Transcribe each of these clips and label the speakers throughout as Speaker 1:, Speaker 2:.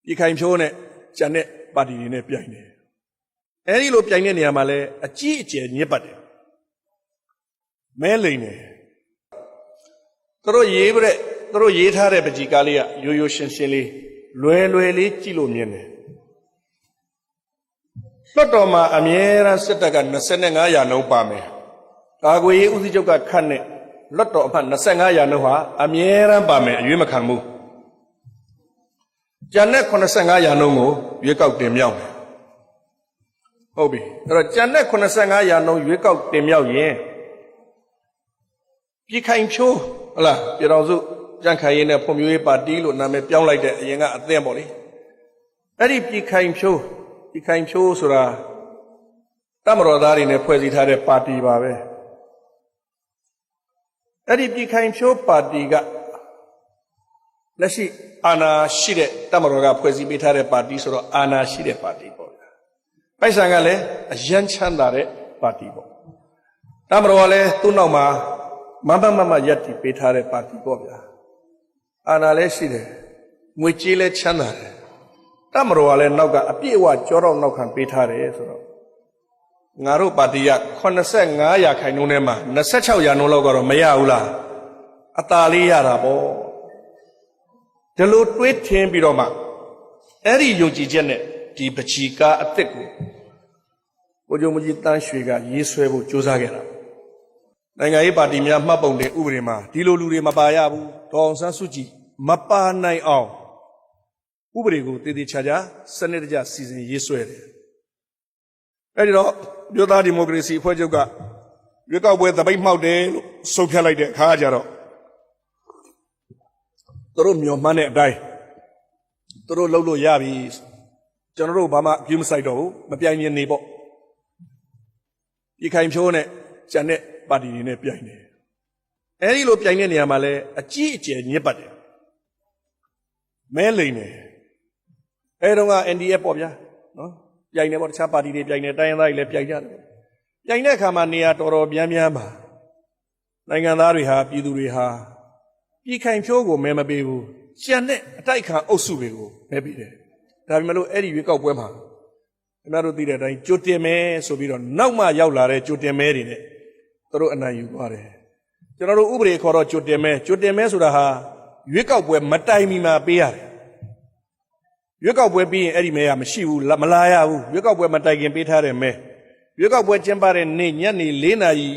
Speaker 1: ပြည်ခိုင်ဖြိုးနဲ့ကျန်တဲ့ပါတီတွေနဲ့ပြိုင်တယ်အဲဒီလိုပြိုင်တဲ့နေရာမှာလဲအကြီးအကျယ်ညစ်ပတ်တယ်မဲလိန်တယ်သူတို့ရေးထားတဲ့ပကြီးကားလေးကရိုးရိုးရှင်းရှင်းလေးလွယ်လေးကြည့်လို့မြင်တယ်လွတ်တော်မှာအမြဲတမ်းစစ်တပ်က25ရာနှုန်းပါမယ်ကာကွယ်ရေးဦးစီးချုပ်ကခတ်နဲ့လွတ်တော်အမှတ်25ရာနှုန်းဟာအမြဲတမ်းပါမယ်အရွေးမခံဘူးကျန်တဲ့85ရာနှုန်းကိုရွေးကောက်တင်မြောက်မယ်ဟုတ်ပြီအဲ့တော့ကျန်တဲ့85ရာနှုန်းရွေးကောက်တင်မြောက်ရင်ပြည်ခိုင်ဖြိုးဟလားပြည်တော်စုကြံ့ခိုင်ရေးနဲ့ဖွံ့ဖြိုးရေးပါတီလို့နာမည်ပြောင်းလိုက်တဲ့အရင်ကအသင်းပေါ့လေအဲ့ဒီပြည်ခိုင်ဖြိုးဆိုတာတမတော်သားတွေနဲ့ဖွဲ့စည်းထားတဲ့ပါတီပါပဲအဲ့ဒီပြည်ခိုင်ဖြိုးပါတီကလက်ရှိအာဏာရှိတဲ့တမတော်ကဖွဲ့စည်းပေးထားတဲ့ပါတီဆိုတော့အာဏာရှိတဲ့ပါတီပေါ့ပိုက်ဆံကလည်းအရန်ချမ်းသာတဲ့ပါတီပေါ့တမတော်ကလည်းသူ့နောက်မှာမရက်တီပေးထားတဲ့ပါတီပေါ့ဗျာအာဏာလည်းရှိတယ်ငွေကြေးလည်းချမ်းသာတယ်တမတော်ကလည်းနောက်ကအပြည့်အဝကြောတော့နောက်ခံပေးထားတယ်ဆိုတော့ငါတို့ပါတီက85ရာခိုင်နှုန်းထဲမှာ26ရာနှုန်းလောက်ကတော့မရဘူးလားအသာလေးရတာပေါ့ဒီလိုတွေးထင်းပြီးတော့မှအဲ့ဒီယုံကြည်ချက်နဲ့ဒီပချီကားအသစ်ကိုကိုကြုံမကြီးတန်းရွှေကရေးဆွဲဖို့ကြိုးစားခဲ့တာနိုင်ငံရေးပါတီများမှတ်ပုံတင်ဥပဒေမှာဒီလိုလူတွေမပါရဘူးဒေါအောင်ဆန်းစုကြည်မပါနိုင်အောင်ဥပဒေကိုတည်တည်ချာချာစနစ်တကျစီစဉ်ရေးဆွဲတယ်အဲဒီတော့မြို့သားဒီမိုကရေစီအဖွဲ့ချုပ်ကရွေးကောက်ပွဲသပိတ်မှောက်တယ်လို့ဆုံးဖြတ်လိုက်တဲ့အခါကျတော့သူတို့မျှော်မှန်းတဲ့အတိုင်းသူတို့လှုပ်လို့ရပြီကျွန်တော်တို့ဘာမှအပြူးမဆိုင်တော့ဘူးမပြိုင်ရင်နေပေါ့ပြည်ခိုင်ဖြိုးနဲ့ကျန်တဲ့ပါတီတွေနဲ့ပြိုင်တယ်အဲဒီလိုပြိုင်တဲ့နေရာမှာလဲအကြီးအကျယ်ညစ်ပတ်တယ်မဲလိန်တယ်အဲတုန်းက NDF ပေါ့ဗျာနော်ပြိုင်တယ်ပေါ့တခြားပါတီတွေပြိုင်တယ်တိုင်းရင်းသားတွေလည်းပြိုင်ကြတယ်ပြိုင်တဲ့အခါမှာနေရာတော်များပါနိုင်ငံသားတွေဟာပြည်သူတွေဟာပြည်ခိုင်ဖြိုးကိုမဲမပေးဘူးကျန်တဲ့အတိုက်ခံအုပ်စုတွေကိုမဲပေးတယ်ဒါပေမဲ့လို့အဲ့ဒီရွေးကောက်ပွဲမှာခင်ဗျားတို့သိတဲ့အတိုင်းကြိုတင်မဲဆိုပြီးတော့နောက်မှရောက်လာတဲ့ကြိုတင်မဲတွေနဲ့သူတို့အနိုင်ယူသွားတယ်ကျွန်တော်တို့ဥပဒေခေါ်တော့ကြိုတင်မဲဆိုတာဟာရွေးကောက်ပွဲမတိုင်မီမှာပေးရတယ်ရွေးကောက်ပွဲပြီးရင်အဲ့ဒီမဲကမရှိဘူးမလာရဘူးရွေးကောက်ပွဲမတိုင်ခင်ပေးထားတဲ့မဲရွေးကောက်ပွဲကျင်းပတဲ့နေ့ညနေ4နာရီ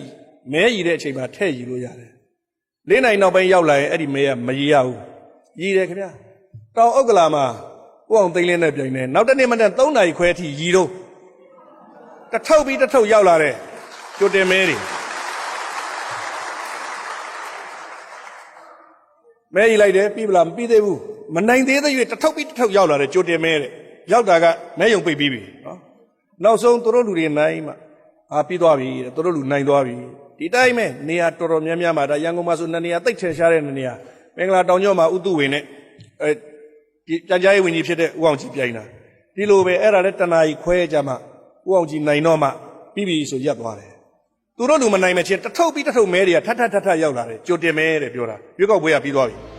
Speaker 1: မဲရည်တဲ့အချိန်မှာထည့်ရည်လို့ရတယ်4နာရီနောက်ပိုင်းရောက်လာရင်အဲ့ဒီမဲကမရည်ရဘူးရည်တယ်ခင်ဗျာတောင်ဥက္ကလာမှာဥအောင်သိန်းလင်းနဲ့ပြိုင်နေနောက်တနေ့မနေ့3နာရီခွဲအထိရည်တော့တထုပ်ပြီးတထုပ်ရောက်လာတဲ့ကြိုတင်မဲတွေမဲရည်လိုက်တယ်ပြီးပလားမပြီးသေးဘူးမနိုင်သေးတဲ့ရွေးတထုပ်ပြီးတထုပ်ရောက်လာတဲ့ကြိုတင်မဲတဲ့ရောက်တာကမဲယုံပိတ်ပြီးပြီနော်နောက်ဆုံးသူတို့လူတွေနိုင်မှပြီးသွားပြီတဲ့သူတို့လူနိုင်သွားပြီဒီတိုင်းပဲနေရာတော်များမှာဒါရန်ကုန်မှာဆို2နေရာတိတ်ထင်ရှားတဲ့2နေရာမင်္ဂလာတောင်ကျော့မှာဥတုဝင်နဲ့ပြန်ကြားရေးဝန်ကြီးဖြစ်တဲ့ဦးအောင်ကြည်ပြိုင်တာဒီလိုပဲအဲ့ဒါလည်းတနာကြီးခွဲကြမှာဦးအောင်ကြည်နိုင်တော့မှပြီးပြီဆိုရက်သွားတယ်သူတို့လူမနိုင်မချင်းတထုပ်ပြီးတထုပ်မဲတွေကထထရောက်လာတယ်ကြိုတင်မဲတဲ့ပြောတာရွေးကောက်ပွဲကပြီးသွားပြီ